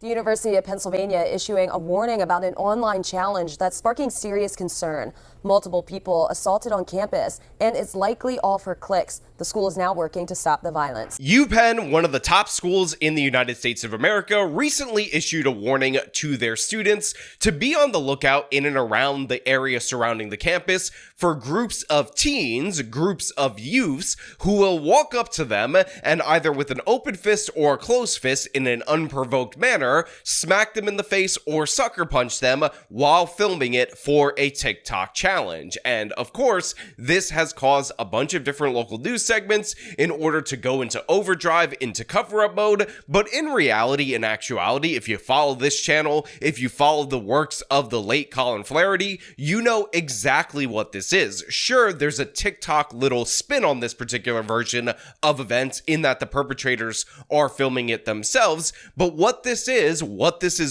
The University of Pennsylvania issuing a warning about an online challenge that's sparking serious concern. Multiple people assaulted on campus, and it's likely all for clicks. The school is now working to stop the violence. UPenn, one of the top schools in the United States of America, recently issued a warning to their students to be on the lookout in and around the area surrounding the campus for groups of teens, groups of youths who will walk up to them and either with an open fist or a closed fist in an unprovoked manner, smack them in the face or sucker punch them while filming it for a TikTok challenge. And of course, this has caused a bunch of different local news segments in order to go into overdrive, into cover-up mode. But in reality, in actuality, if you follow this channel, if you follow the works of the late Colin Flaherty, you know exactly what this is. Sure, there's a TikTok little spin on this particular version of events in that the perpetrators are filming it themselves, but what this is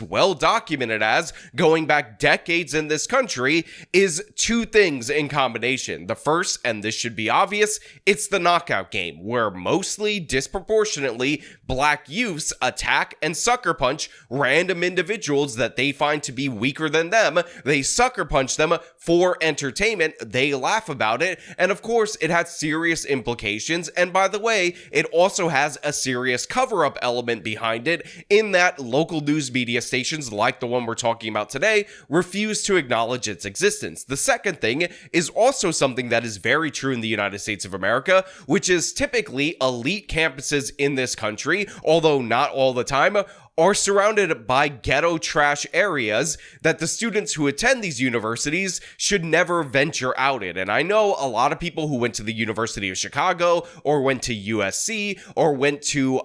well documented as, going back decades in this country, is two things in combination. The first, and this should be obvious, it's the knockout game, where mostly disproportionately black youths attack and sucker punch random individuals that they find to be weaker than them. They sucker punch them for entertainment, they laugh about it, and of course it has serious implications. And by the way, it also has a serious cover-up element behind it, in that local news media stations like the one we're talking about today refuse to acknowledge its existence. The second thing is also something that is very true in the United States of America, which is typically elite campuses in this country, although not all the time, are surrounded by ghetto trash areas that the students who attend these universities should never venture out in. And I know a lot of people who went to the University of Chicago or went to USC or went to,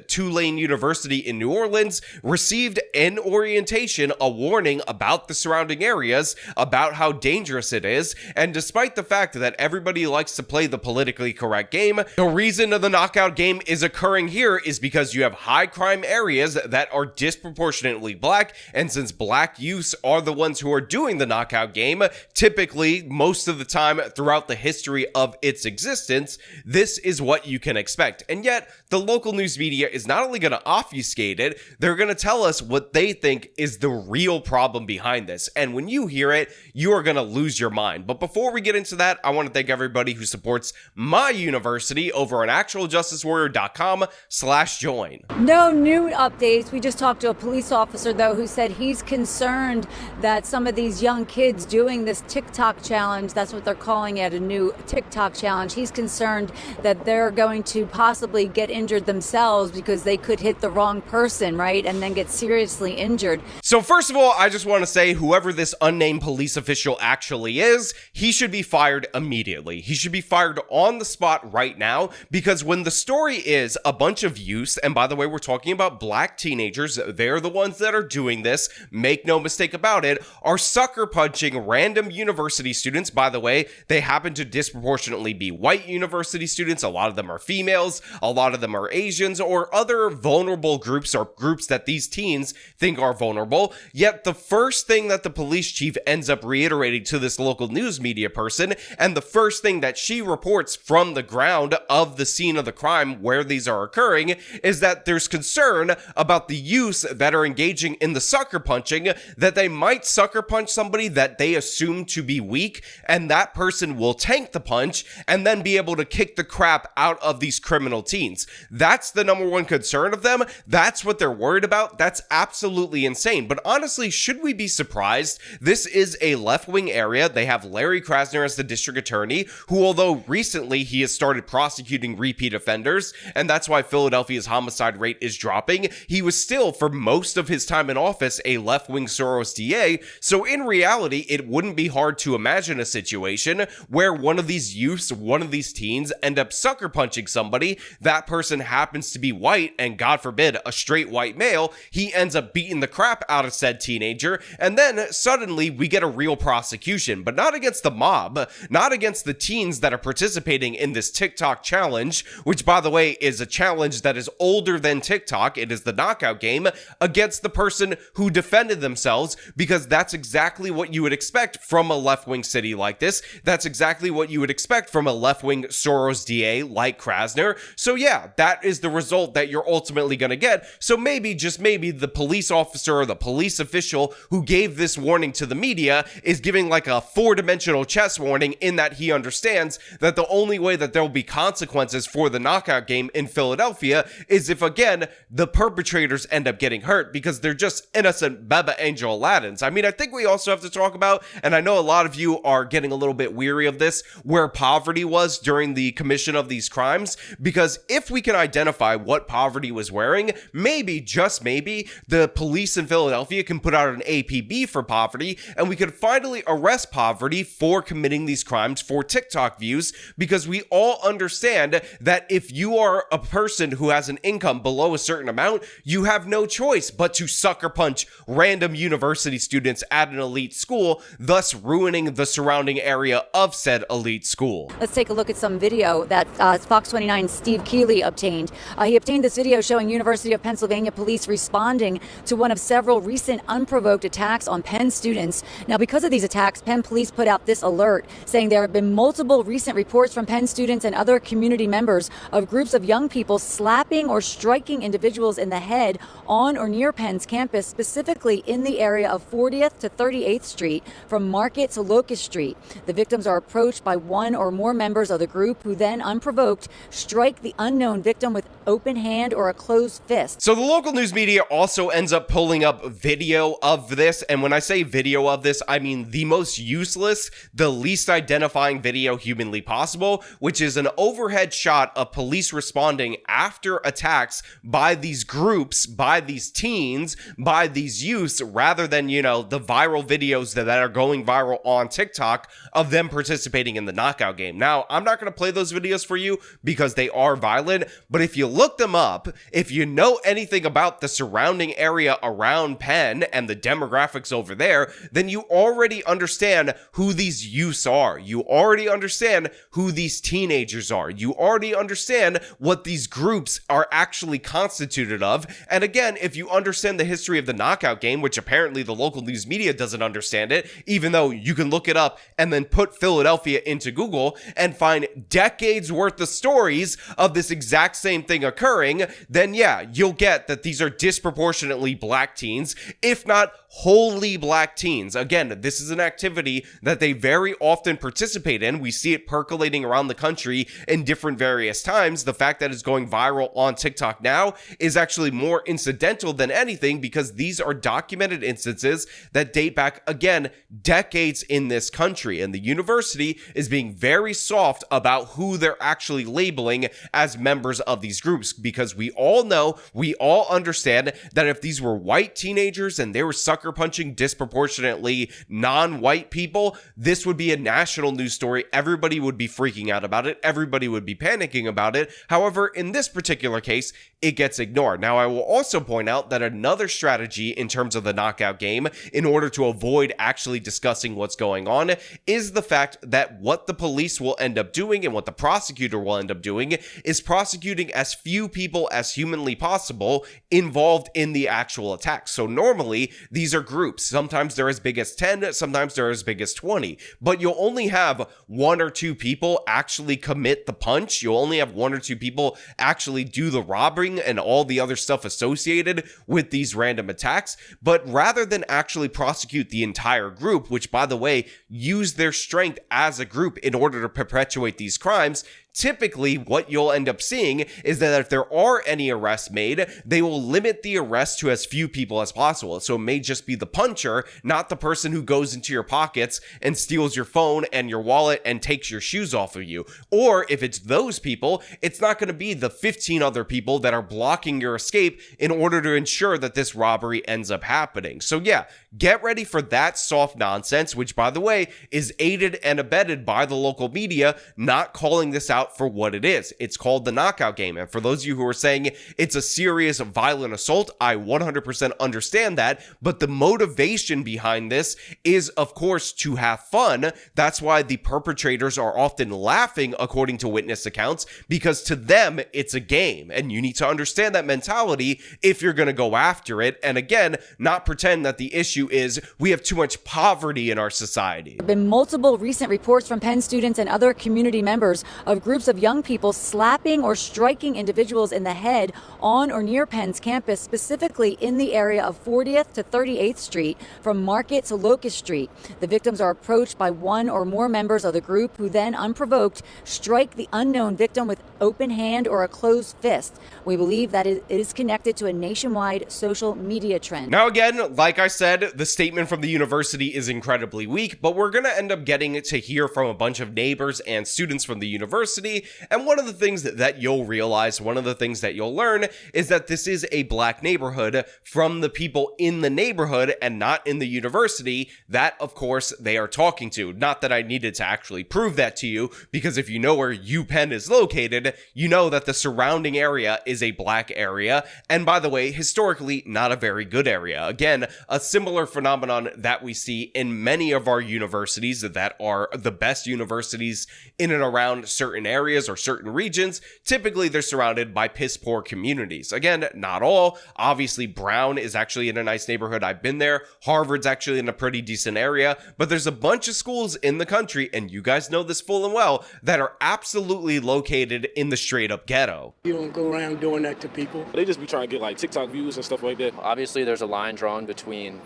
Tulane University in New Orleans, received in orientation a warning about the surrounding areas, about how dangerous it is. And despite the fact that everybody likes to play the politically correct game, the reason the knockout game is occurring here is because you have high crime areas that are disproportionately black, and since black youths are the ones who are doing the knockout game, typically most of the time throughout the history of its existence, this is what you can expect. And yet, the local news media is not only going to obfuscate it, they're going to tell us what they think is the real problem behind this. And when you hear it, you are going to lose your mind. But before we get into that, I want to thank everybody who supports my university over on actualjusticewarrior.com/join. No new updates. We just talked to a police officer, though, who said he's concerned that some of these young kids doing this TikTok challenge, that's what they're calling it, a new TikTok challenge. He's concerned that they're going to possibly get injured themselves because they could hit the wrong person, right? And then get seriously injured. So first of all, I just want to say whoever this unnamed police official actually is, he should be fired immediately. He should be fired on the spot right now, because when the story is a bunch of youths, and by the way, we're talking about black teenagers, they're the ones that are doing this, make no mistake about it, are sucker punching random university students. By the way, they happen to disproportionately be white university students. A lot of them are females, a lot of them are Asians, or other vulnerable groups, or groups that these teens think are vulnerable. Yet the first thing that the police chief ends up reiterating to this local news media person, and the first thing that she reports from the ground of the scene of the crime where these are occurring, is that there's concern about the youths that are engaging in the sucker punching, that they might sucker punch somebody that they assume to be weak, and that person will tank the punch and then be able to kick the crap out of these criminal teens. That's the number one concern of them. That's what they're worried about. That's absolutely insane. But honestly, should we be surprised? This is a left-wing area. They have Larry Krasner as the district attorney, who, although recently he has started prosecuting repeat offenders, and that's why Philadelphia's homicide rate is dropping, he was still, for most of his time in office, a left-wing Soros DA. So in reality, it wouldn't be hard to imagine a situation where one of these youths, one of these teens, end up sucker punching somebody. That person happens to be white, and God forbid, a straight white male. He ends up beating the crap out of said teenager, and then suddenly we get a real prosecution, but not against the mob, not against the teens that are participating in this TikTok challenge, which, by the way, is a challenge that is older than TikTok. It is the knockout game against the person who defended themselves, because that's exactly what you would expect from a left-wing city like this. That's exactly what you would expect from a left-wing Soros DA like Krasner. So yeah, that is the result that you're ultimately going to get. So maybe, just maybe, the police officer or the police official who gave this warning to the media is giving like a four-dimensional chess warning, in that he understands that the only way that there will be consequences for the knockout game in Philadelphia is if, again, the perpetrators end up getting hurt, because they're just innocent Baba Angel Aladdins. I mean, I think we also have to talk about, and I know a lot of you are getting a little bit weary of this, where poverty was during the commission of these crimes, because if we can identify what poverty was wearing, maybe, just maybe, the police in Philadelphia can put out an APB for poverty, and we could finally arrest poverty for committing these crimes for TikTok views, because we all understand that if you are a person who has an income below a certain amount, you have no choice but to sucker punch random university students at an elite school, thus ruining the surrounding area of said elite school. Let's take a look at some video that Fox 29's Steve Keeley obtained. He obtained this video showing University of Pennsylvania police responding to one of several recent unprovoked attacks on Penn students. Now, because of these attacks, Penn police put out this alert saying there have been multiple recent reports from Penn students and other community members of groups of young people slapping or striking individuals in the head on or near Penn's campus, specifically in the area of 40th to 38th Street from Market to Locust Street. The victims are approached by one or more members of the group, who then, unprovoked, strike the unknown victim with open hand or a closed fist. So the local news media also ends up pulling up video of this, and when I say video of this, I mean the most useless, the least identifying video humanly possible, which is an overhead shot of police responding after attacks by these groups, by these teens, by these youths, rather than, you know, the viral videos that are going viral on TikTok of them participating in the knockout game. Now, I'm not going to play those videos for you because they are violent, but if you look them up, if you know anything about the surrounding area around Penn and the demographics over there, then you already understand who these youths are. You already understand who these teenagers are. You already understand what these groups are actually constituted of. And again, if you understand the history of the knockout game, which apparently the local news media doesn't understand it, even though you can look it up and then put Philadelphia into Google and find decades worth of stories of this exact same thing occurring, then yeah, you'll get that these are disproportionately black teens, if not wholly black teens. Again, this is an activity that they very often participate in. We see it percolating around the country in different various times. The fact that it's going viral on TikTok now is actually more incidental than anything, because these are documented instances that date back, again, decades in this country. And the university is being very soft about who they're actually labeling as members of these groups, because we all know, we all understand that if these were white teenagers and they were sucker punching disproportionately non-white people, this would be a national news story. Everybody would be freaking out about it. Everybody would be panicking about it. However, in this particular case, it gets ignored. Now, I will also point out that another strategy in terms of the knockout game, in order to avoid actually discussing what's going on, is the fact that what the police will end up doing and what the prosecutor will end up doing is prosecuting as few people as humanly possible involved in the actual attack. So normally, these are groups. Sometimes they're as big as 10, sometimes they're as big as 20, but you'll only have one or two people actually commit the punch. You'll only have one or two people actually do the robbing and all the other stuff associated with these random attacks. But rather than actually prosecute the entire group, which, by the way, use their strength as a group in order to perpetuate these crimes, typically what you'll end up seeing is that if there are any arrests made, they will limit the arrest to as few people as possible. So it may just be the puncher, not the person who goes into your pockets and steals your phone and your wallet and takes your shoes off of you. Or if it's those people, it's not going to be the 15 other people that are blocking your escape in order to ensure that this robbery ends up happening. So yeah, get ready for that soft nonsense, which, by the way, is aided and abetted by the local media not calling this out out for what it is. It's called the knockout game. And for those of you who are saying it's a serious violent assault, I 100% understand that. But the motivation behind this is, of course, to have fun. That's why the perpetrators are often laughing, according to witness accounts, because to them, it's a game. And you need to understand that mentality if you're going to go after it. And again, not pretend that the issue is we have too much poverty in our society. There have been multiple recent reports from Penn students and other community members of groups of young people slapping or striking individuals in the head on or near Penn's campus, specifically in the area of 40th to 38th Street from Market to Locust Street. The victims are approached by one or more members of the group who then, unprovoked, strike the unknown victim with open hand or a closed fist. We believe that it is connected to a nationwide social media trend. Now again, like I said, the statement from the university is incredibly weak, but we're going to end up getting to hear from a bunch of neighbors and students from the university. And one of the things that you'll realize, one of the things that you'll learn is that this is a black neighborhood from the people in the neighborhood and not in the university that, of course, they are talking to. Not that I needed to actually prove that to you, because if you know where UPenn is located, you know that the surrounding area is a black area. And by the way, historically, not a very good area. Again, a similar phenomenon that we see in many of our universities that are the best universities in and around certain areas or certain regions. Typically, they're surrounded by piss poor communities. Again, not all. Obviously, Brown is actually in a nice neighborhood. I've been there. Harvard's actually in a pretty decent area, but there's a bunch of schools in the country, and you guys know this full and well, that are absolutely located in the straight up ghetto. You don't go around doing that to people. They just be trying to get like TikTok views and stuff like that. Obviously, there's a line drawn between,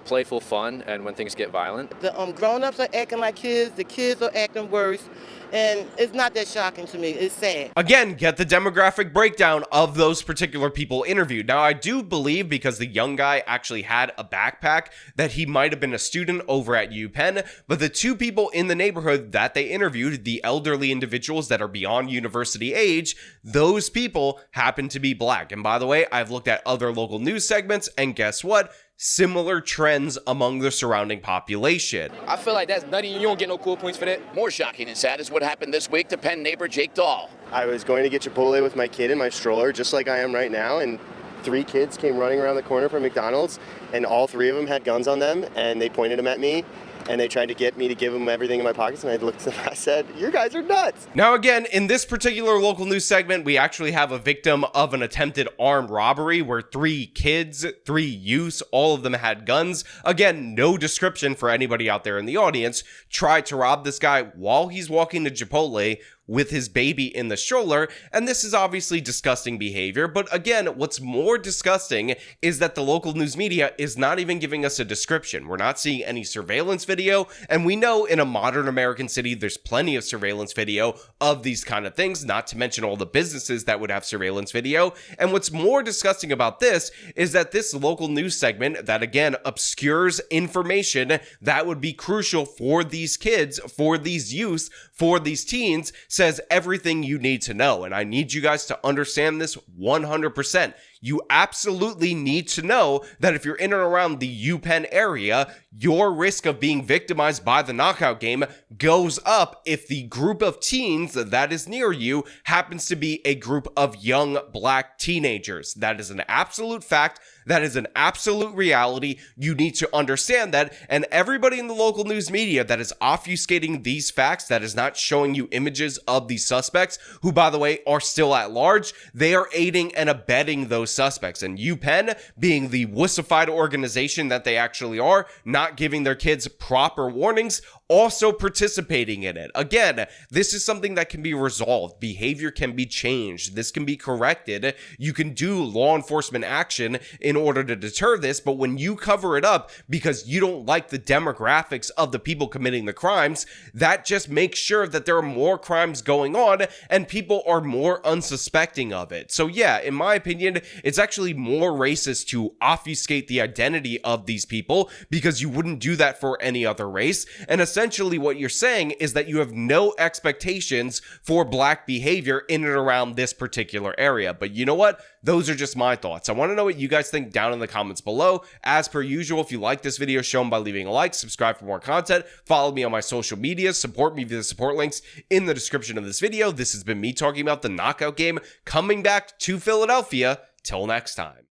playful fun and when things get violent. The grown-ups are acting like kids, the kids are acting worse, and it's not that shocking to me. It's sad. Again, get the demographic breakdown of those particular people interviewed. Now, I do believe, because the young guy actually had a backpack, that he might have been a student over at UPenn, but the two people in the neighborhood that they interviewed, the elderly individuals that are beyond university age, those people happen to be black. And by the way, I've looked at other local news segments, and guess what? Similar trends among the surrounding population. I feel like that's nutty and you don't get no cool points for that. More shocking and sad is what happened this week to Penn neighbor Jake Dahl. I was going to get Chipotle with my kid in my stroller, just like I am right now, and 3 kids came running around the corner from McDonald's, and all 3 of them had guns on them, and they pointed them at me. And they tried to get me to give them everything in my pockets, and I looked at them and I said, "You guys are nuts." Now again, in this particular local news segment, we actually have a victim of an attempted armed robbery where 3 kids, 3 youths, all of them had guns. Again, no description for anybody out there in the audience, tried to rob this guy while he's walking to Chipotle with his baby in the stroller, and this is obviously disgusting behavior. But again, what's more disgusting is that the local news media is not even giving us a description. We're not seeing any surveillance video, and we know in a modern American city there's plenty of surveillance video of these kind of things, not to mention all the businesses that would have surveillance video. And what's more disgusting about this is that this local news segment that again obscures information that would be crucial for these kids, for these youths, for these teens, says everything you need to know. And I need you guys to understand this 100%. You absolutely need to know that if you're in and around the UPenn area, your risk of being victimized by the knockout game goes up if the group of teens that is near you happens to be a group of young black teenagers. That is an absolute fact. That is an absolute reality. You need to understand that. And everybody in the local news media that is obfuscating these facts, that is not showing you images of these suspects, who, by the way, are still at large, they are aiding and abetting those suspects. And UPenn, being the wussified organization that they actually are, not giving their kids proper warnings, also participating in it. Again, this is something that can be resolved. Behavior can be changed. This can be corrected. You can do law enforcement action in order to deter this, but when you cover it up because you don't like the demographics of the people committing the crimes, that just makes sure that there are more crimes going on and people are more unsuspecting of it. So yeah, in my opinion, it's actually more racist to obfuscate the identity of these people because you wouldn't do that for any other race. And essentially what you're saying is that you have no expectations for black behavior in and around this particular area. But you know what? Those are just my thoughts. I want to know what you guys think down in the comments below. As per usual, if you like this video, show them by leaving a like, subscribe for more content, follow me on my social media, support me via the support links in the description of this video. This has been me talking about the knockout game coming back to Philadelphia. Till next time.